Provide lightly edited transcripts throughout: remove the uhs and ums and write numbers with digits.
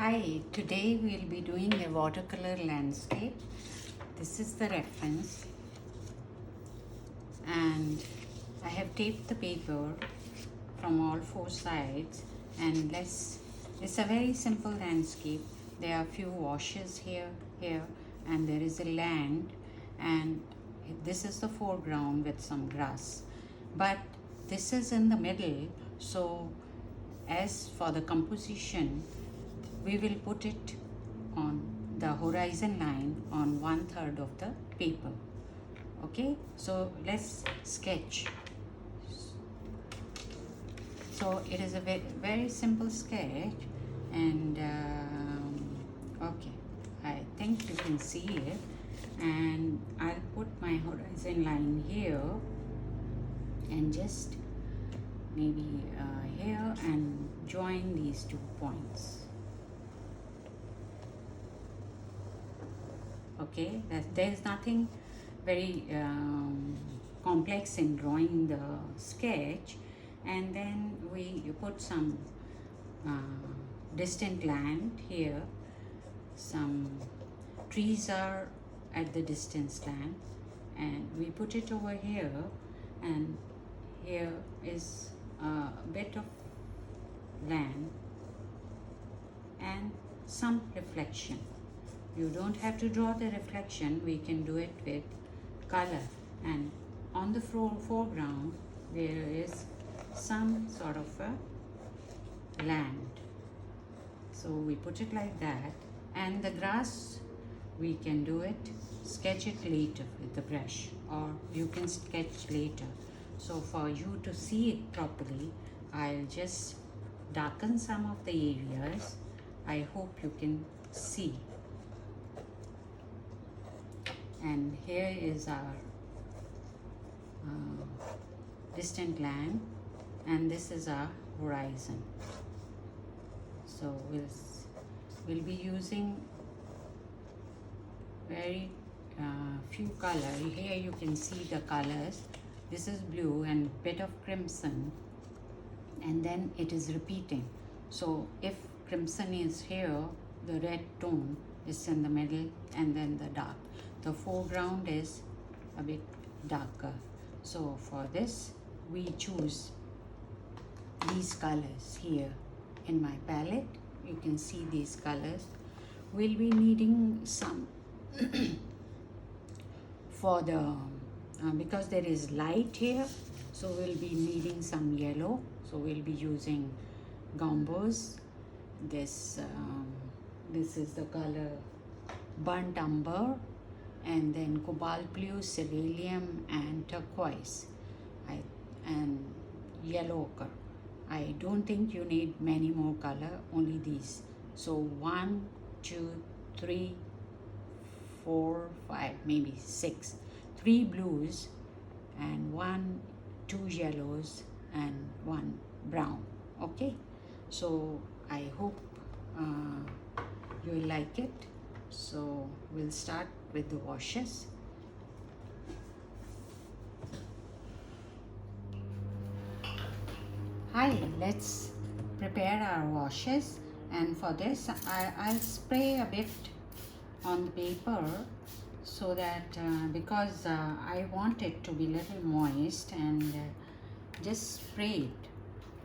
Hi, today we'll be doing a watercolor landscape. This is the reference, and I have taped the paper from all four sides, and it's a very simple landscape. There are a few washes here, and there is a land, and this is the foreground with some grass. But this is in the middle, so as for the composition, we will put it on the horizon line on 1/3 of the paper. Okay, so let's sketch. So it is a very simple sketch, and okay, I think you can see it, and I'll put my horizon line here and just maybe here and join these 2 points. Okay, there's nothing very complex in drawing the sketch, and then we put some distant land here. Some trees are at the distance land, and we put it over here, and here is a bit of land and some reflection. You don't have to draw the reflection, we can do it with color. And on the foreground there is some sort of a land, so we put it like that. And the grass, we can do it, sketch it later with the brush, or you can sketch later. So for you to see it properly, I'll just darken some of the areas. I hope you can see. And here is our distant land, and this is our horizon. So we'll be using very few color. Here you can see the colors. This is blue and bit of crimson, and then it is repeating. So if crimson is here, the red tone is in the middle, and then the dark. The foreground is a bit darker. So for this, we choose these colors here in my palette. You can see these colors. We'll be needing some for the because there is light here, so we'll be needing some yellow. So we'll be using gumbos. This is the color burnt umber, and then cobalt blue, ceruleum, and turquoise, and yellow ochre. I don't think you need many more color, only these. So 1, 2, 3, 4, 5, maybe 6. 3 blues and 1, 2 yellows and 1 brown. Okay, so I hope you will like it. So we'll start with the washes. Hi, let's prepare our washes, and for this I'll spray a bit on the paper, so that because I want it to be little moist, and just spray it.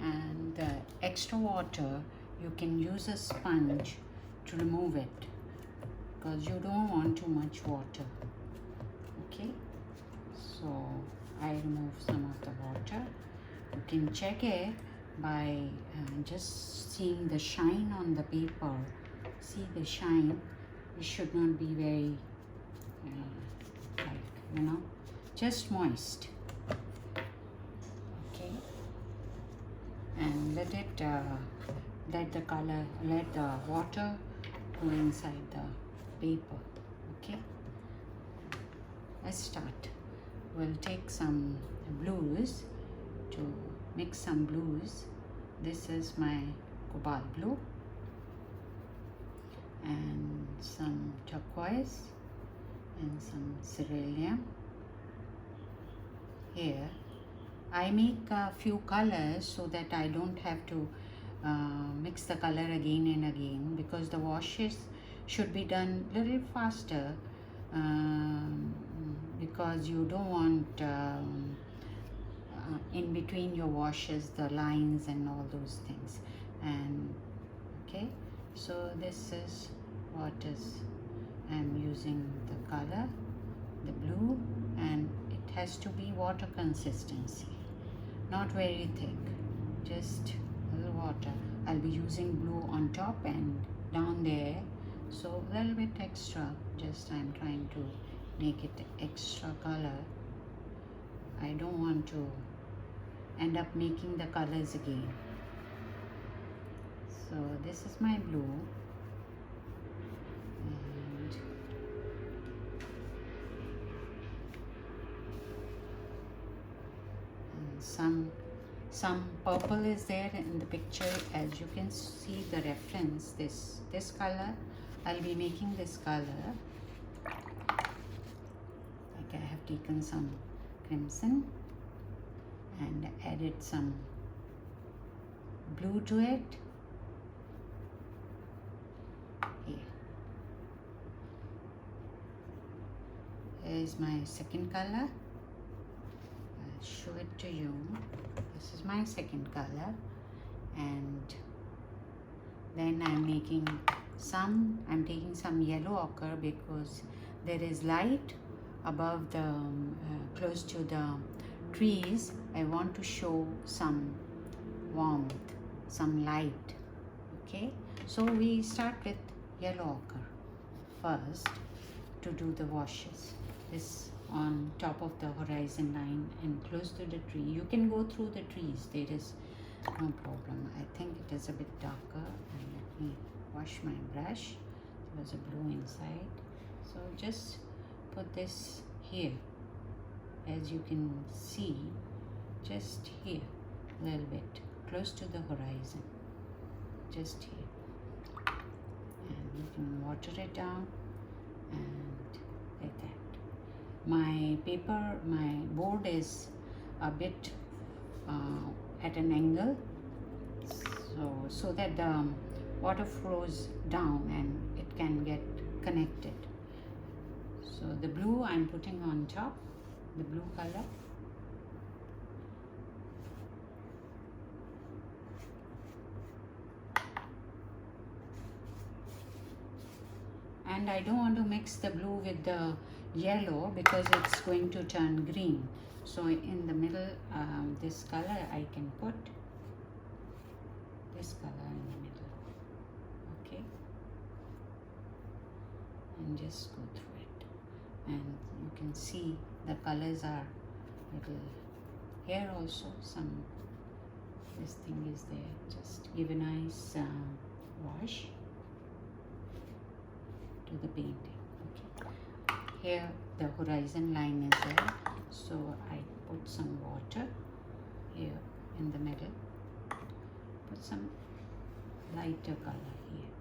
And the extra water, you can use a sponge to remove it, because you don't want too much water. Okay, so I remove some of the water. You can check it by just seeing the shine on the paper. See the shine, it should not be very just moist. Okay, and let the water go inside the paper. Okay, let's start. We'll take some blues to mix some blues. This is my cobalt blue, and some turquoise, and some ceruleum. Here I make a few colors so that I don't have to mix the color again and again, because the washes should be done little faster, because you don't want in between your washes the lines and all those things. And okay, so this is what is I'm using the color, the blue, and it has to be water consistency, not very thick, just a little water. I'll be using blue on top and down there, so a little bit extra, just I'm trying to make it extra color. I don't want to end up making the colors again. So this is my blue, and some purple is there in the picture. As you can see the reference, this color, I'll be making this color. Like I have taken some crimson and added some blue to it. Here is my second color. I'll show it to you. This is my second color, and then I'm taking some yellow ochre, because there is light above the close to the trees. I want to show some warmth, some light. Okay, so we start with yellow ochre first to do the washes. This on top of the horizon line and close to the tree. You can go through the trees, there is no problem. I think it is a bit darker, and let me wash my brush. There was a blue inside, so just put this here, as you can see, just here, a little bit close to the horizon, just here, and you can water it down, and like that. My board is a bit at an angle, so that the water flows down and it can get connected. So the blue I'm putting on top, the blue color. And I don't want to mix the blue with the yellow, because it's going to turn green. So in the middle, this color I can put this color in the middle, okay, and just go through it. And you can see the colors are little here also. Some this thing is there. Just give a nice wash to the painting. Okay. Here the horizon line is there, so I put some water here in the middle. Put some lighter color here.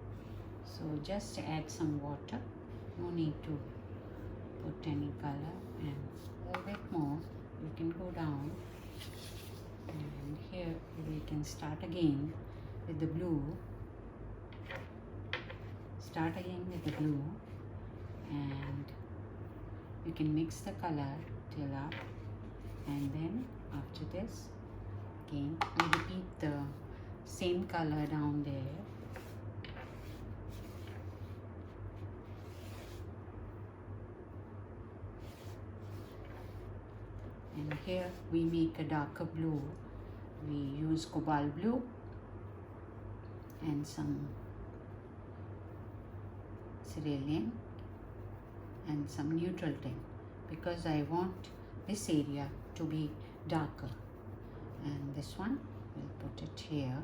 So just add some water. No need to put any color, and a little bit more. You can go down, and here we can start again with the blue. Start again with the blue, and you can mix the color till up, and then after this again we repeat the same color down there. And here we make a darker blue. We use cobalt blue and some cerulean and some neutral tint, because I want this area to be darker. And this one, we'll put it here,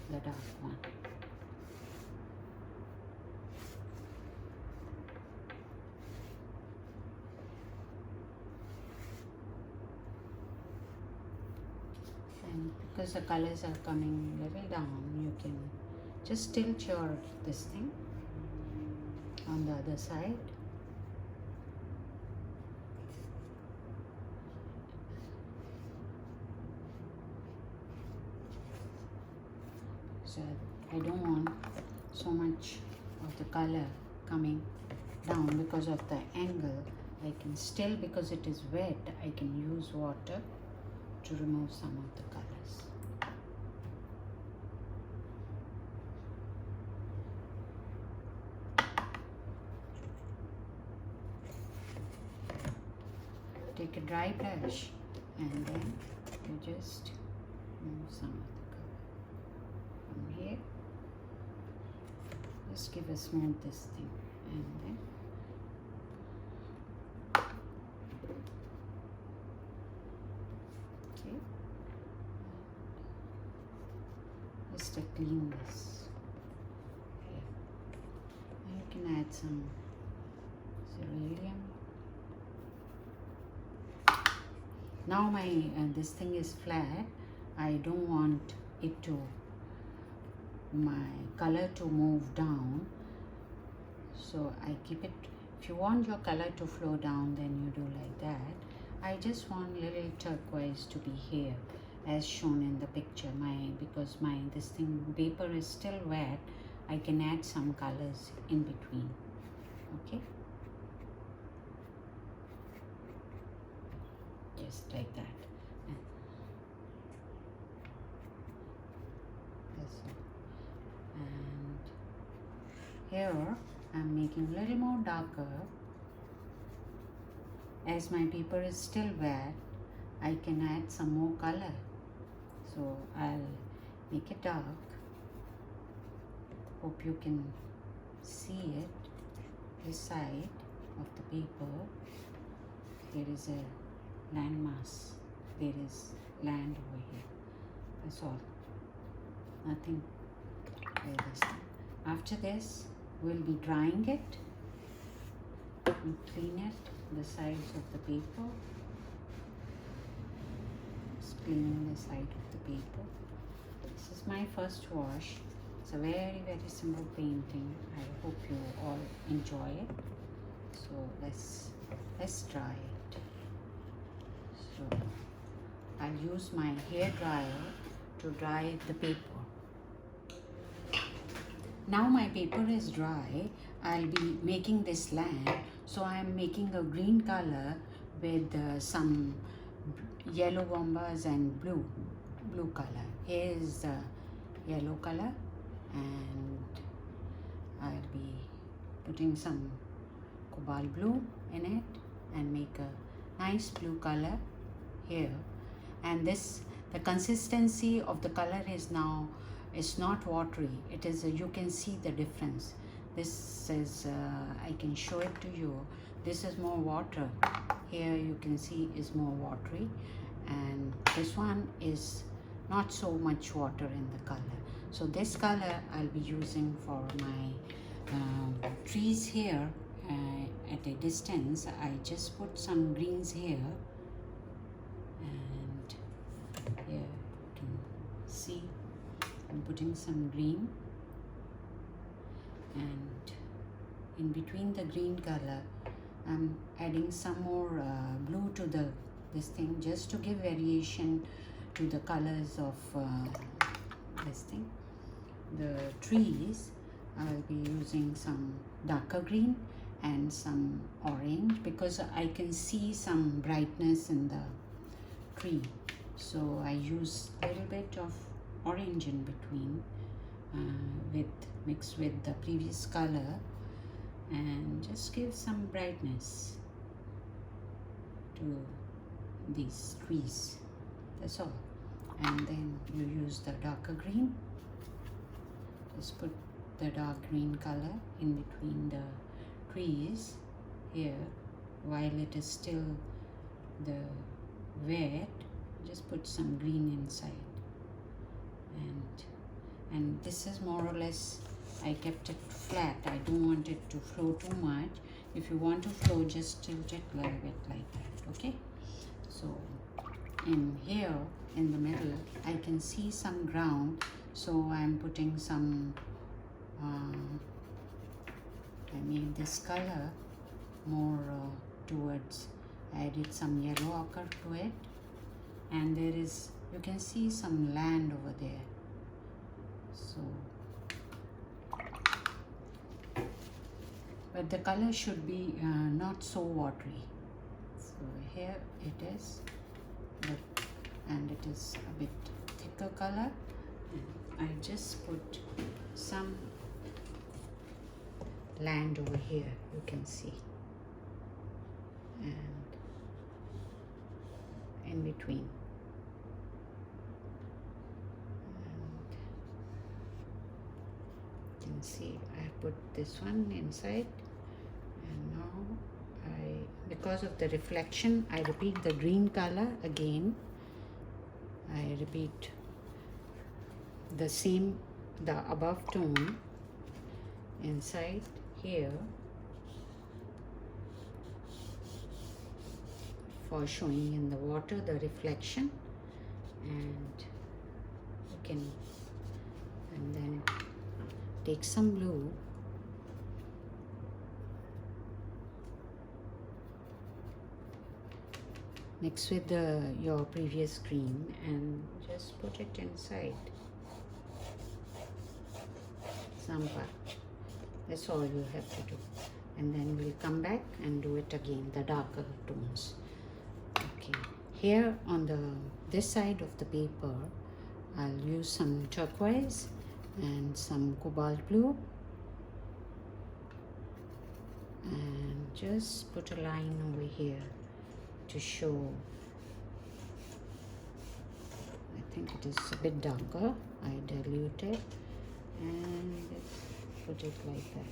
the dark one. And because the colors are coming a little down, you can just tilt your this thing on the other side. because I don't want so much of the color coming down because of the angle. I can still, because it is wet, I can use water to remove some of the colors. Take a dry brush and then you just remove some of the color from here. Just give a smooth this thing and then okay, just to clean this. Okay. And you can add some cerulean. Now my this thing is flat. I don't want it to, my color to move down, so I keep it. If you want your color to flow down, then you do like that. I just want little turquoise to be here as shown in the picture. Because this thing paper is still wet, I can add some colors in between. Okay, just like that. That's all. And here I'm making a little more darker. As my paper is still wet, I can add some more color. So I'll make it dark. Hope you can see it. This side of the paper, there is a landmass. There is land over here. That's all. Nothing like this. After this, we'll be drying it and clean it, the sides of the paper. Just cleaning the side of the paper. This is my first wash. It's a very, very simple painting. I hope you all enjoy it. So let's dry it. So I'll use my hair dryer to dry the paper. Now my paper is dry. I'll be making this land. So I'm making a green color with some yellow bombas and blue color. Here is the yellow color, and I'll be putting some cobalt blue in it and make a nice blue color here. And the consistency of the color is now, it's not watery. It is you can see the difference. This is I can show it to you. This is more water. Here you can see is more watery, and this one is not so much water in the color. So this color I'll be using for my trees here at a distance. I just put some greens here, and here you can see I'm putting some green, and in between the green color I'm adding some more blue to this thing, just to give variation to the colors of this thing. The trees, I'll be using some darker green and some orange, because I can see some brightness in the tree. So I use a little bit of orange in between mixed with the previous color, and just give some brightness to these trees. That's all. And then you use the darker green. Just put the dark green color in between the trees here while it is still the wet. Just put some green inside, and this is more or less, I kept it flat. I don't want it to flow too much. If you want to flow, just tilt it a little bit like that. Okay, so in here in the middle I can see some ground, so I'm putting some I made this color more towards, I added some yellow ochre to it, and there is, you can see some land over there. So but the color should be not so watery. So here it is, and it is a bit thicker color. And I just put some land over here, you can see, and in between. And you can see I put this one inside, and now because of the reflection, I repeat the green color again. I repeat the same, the above tone inside here for showing in the water the reflection, and you can, and then take some blue mix with your previous green and just put it inside some part. That's all you have to do, and then we'll come back and do it again, the darker tones. Okay, here on this side of the paper, I'll use some turquoise and some cobalt blue, and just put a line over here to show. I think it is a bit darker. I dilute it and put it like that.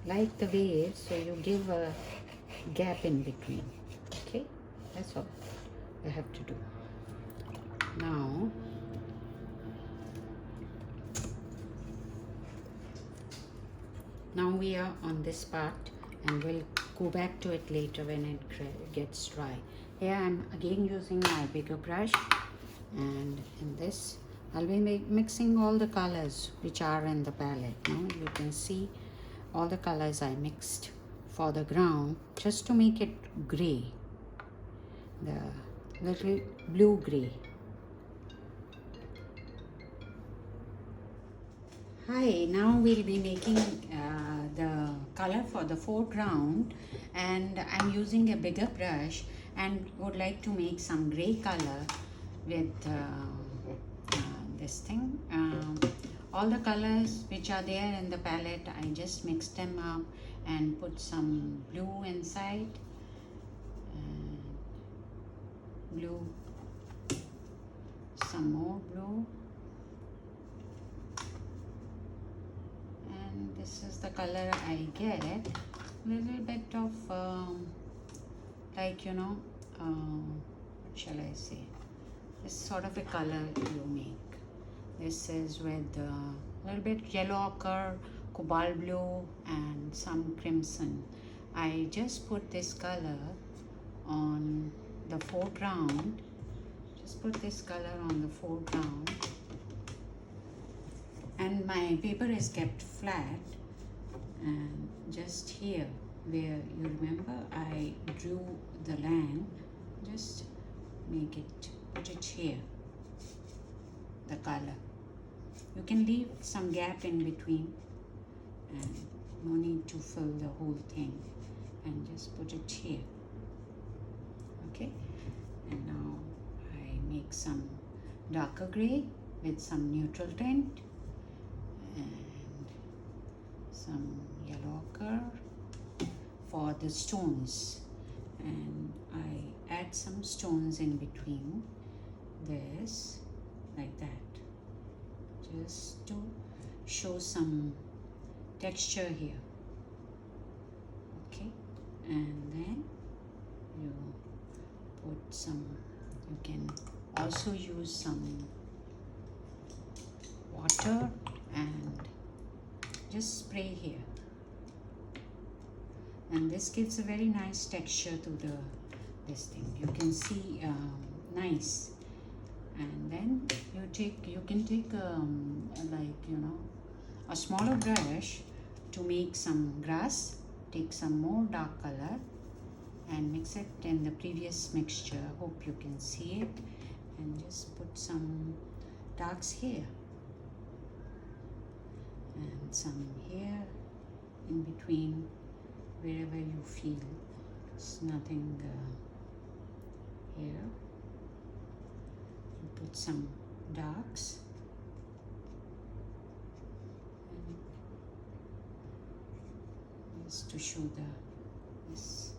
Like the waves, so you give a gap in between. Okay, that's all you have to do. Now we are on this part, and we'll go back to it later when it gets dry. Here I'm again using my bigger brush, and in this I'll be mixing all the colors which are in the palette. Now you can see all the colors I mixed for the ground, just to make it gray, the little blue gray. Hi, now we'll be making the color for the foreground, and I'm using a bigger brush and would like to make some gray color with this thing. All the colors which are there in the palette, I just mixed them up and put some blue inside, blue, some more blue, and this is the color I get. Little bit of like, you know, what shall I say, this sort of a color you make. This is with a little bit yellow ochre, cobalt blue, and some crimson. I just put this color on the foreground. Just put this color on the foreground, and my paper is kept flat, and just here where you remember I drew the land, just make it, put it here, the color. You can leave some gap in between, and no need to fill the whole thing, and just put it here. Okay, and now I make some darker gray with some neutral tint and some yellow ochre for the stones, and I add some stones in between this, like that, just to show some texture here. Okay, and then you put some, you can also use some water and just spray here, and this gives a very nice texture to this thing. You can see nice. And then you can take like, you know, a smaller brush to make some grass. Take some more dark color and mix it in the previous mixture. Hope you can see it. And just put some darks here and some here in between, wherever you feel. It's nothing here. Put some darks and just to show this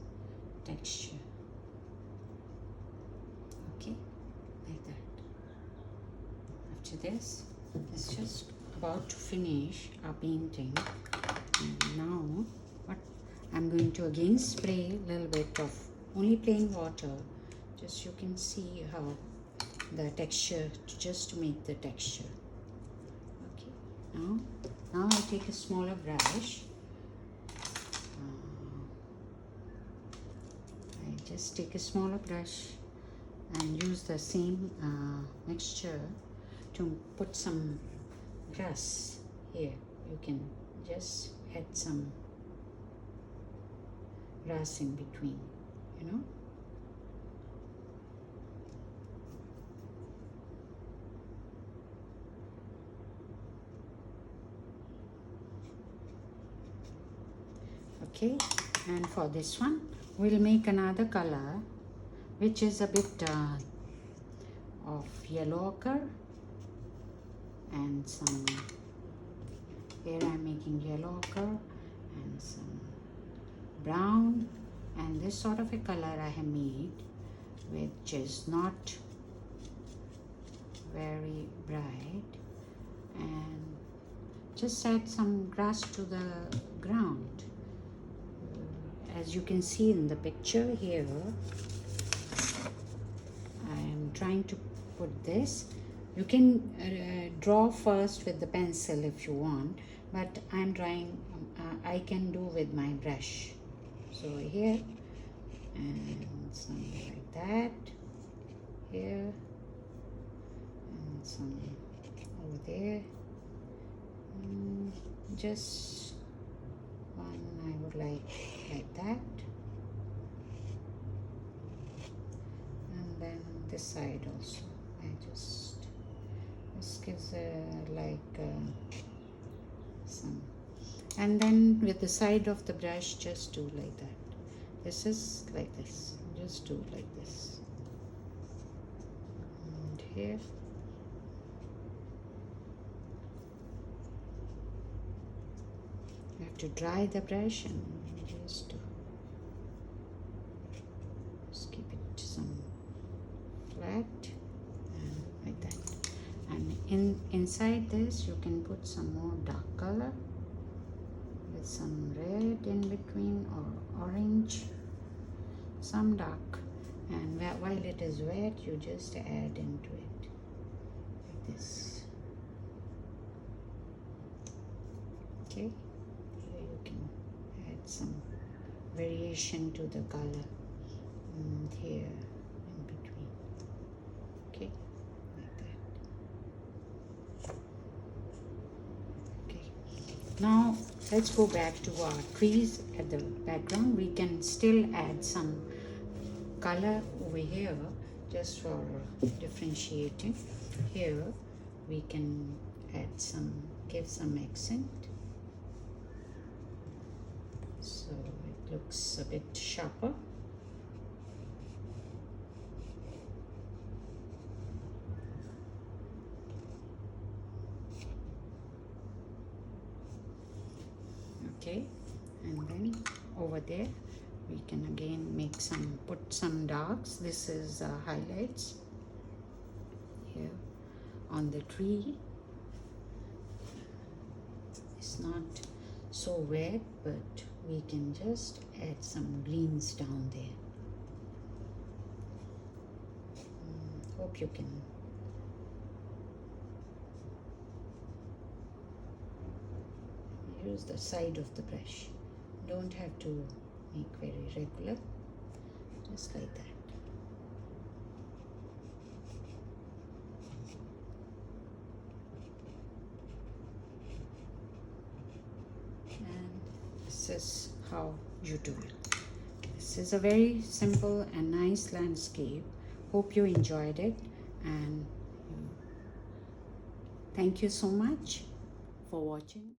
texture. Okay, like that. After this, it's just about to finish our painting. And now what I'm going to again spray a little bit of only plain water, just you can see how the texture, just to make the texture. Okay, now I take a smaller brush. I just take a smaller brush and use the same mixture to put some grass here. You can just add some grass in between, you know. Okay, and for this one we'll make another color which is a bit of yellow ochre, and some, here I'm making yellow ochre and some brown, and this sort of a color I have made, which is not very bright, and just add some grass to the ground. As you can see in the picture here, I am trying to put this. You can draw first with the pencil if you want, but I'm trying, I can do with my brush. So here, and something like that, here, and some over there, just one I would like that, and then this side also. I just, this gives some, and then with the side of the brush just do like that. This is like this, just do like this, and here. You have to dry the brush and just keep it some flat and like that. And inside this you can put some more dark color with some red in between or orange, some dark, and while it is wet you just add into it like this. Okay, you can add some variation to the color here in between. Okay, like that. Okay, now let's go back to our trees at the background. We can still add some color over here just for differentiating. Here we can add some, give some accent, so it looks a bit sharper. Okay, and then over there we can again make some, put some darks. This is highlights here on the tree. It's not so wet, but we can just add some greens down there. Hope you can use the side of the brush. Don't have to make very regular, just like that. And this is how you do it. this is a very simple and nice landscape. Hope you enjoyed it, and thank you so much for watching.